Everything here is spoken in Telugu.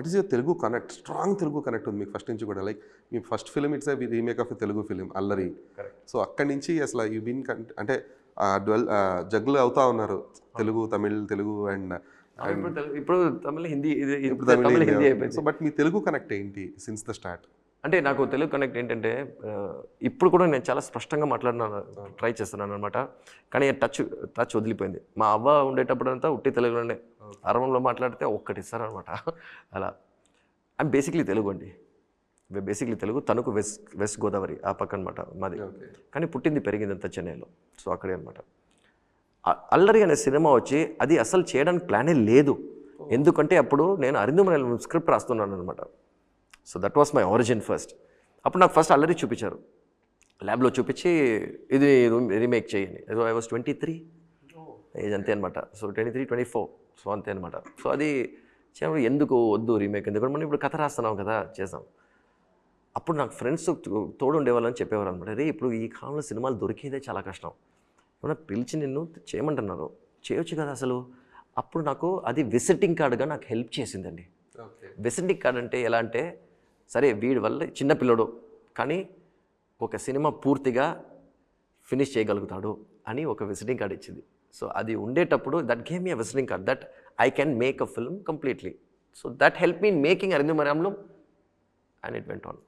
What is your Telugu connect? Strong Telugu connect ఉంది మీకు ఫస్ట్ నుంచి కూడా. Like me first film it's a remake of Telugu film అల్లరి. సో అక్కడి నుంచి అసలు యూ బీన్ అంటే జగ్గులు అవుతా ఉన్నారు తెలుగు, తమిళ్, తెలుగు అండ్ ఇప్పుడు తమిళ హిందీ తమిళ్ హిందీ అయిపోయింది. So but me Telugu connect ఏంటి సిన్స్ ద స్టార్ట్? అంటే నాకు తెలుగు కనెక్ట్ ఏంటంటే ఇప్పుడు కూడా నేను చాలా స్పష్టంగా ట్రై చేస్తున్నాను అనమాట. కానీ టచ్ వదిలిపోయింది. మా అవ్వ ఉండేటప్పుడు అంతా ఉట్టి తెలుగులోనే, అరవంలో మాట్లాడితే ఒక్కటి ఇస్తారనమాట. అలా ఐమ్ బేసిక్లీ తెలుగు అండి, బేసిక్లీ తెలుగు. తణుకు వెస్ట్ గోదావరి ఆ పక్క అనమాట మాది. కానీ పుట్టింది పెరిగిందంతా చెన్నైలో. సో అక్కడే అనమాట. అల్లరి అనే సినిమా వచ్చి అది అసలు చేయడానికి ప్లానే లేదు. ఎందుకంటే అప్పుడు నేను అరిందుమనే స్క్రిప్ట్ రాస్తున్నాను అనమాట. So that was my origin first. అప్పుడు నాకు ఫస్ట్ అల్లరి చూపించారు, ల్యాబ్లో చూపించి ఇది రీమేక్ చేయని. ఐ వాస్ 23 ఏజ్ అంతే అనమాట. సో 23, 24 సో అంతే అనమాట. సో అది ఎందుకు వద్దు రీమేక్, ఎందుకంటే మనం ఇప్పుడు కథ రాస్తున్నాం కదా, చేసాం. అప్పుడు నాకు ఫ్రెండ్స్ తోడు ఉండేవాళ్ళని చెప్పేవారు అనమాట. రే ఇప్పుడు ఈ కాలంలో సినిమాలు దొరికేదే చాలా కష్టం, ఏమన్నా పిలిచి నిన్ను చేయమంటున్నారు, చేయొచ్చు కదా అసలు. అప్పుడు నాకు అది విజిటింగ్ కార్డుగా నాకు హెల్ప్ చేసిందండి. విజిటింగ్ కార్డ్ అంటే ఎలా అంటే, సరే వీడి వల్ల చిన్నపిల్లడు కానీ ఒక సినిమా పూర్తిగా ఫినిష్ చేయగలుగుతాడు అని ఒక విజిటింగ్ కార్డ్ ఇచ్చింది. సో అది ఉండేటప్పుడు that gave me a visiting card that I can make a film completely. So that help me in making అరిందుమర్యాంలో అండ్ ఇట్ వెంట్ ఆన్.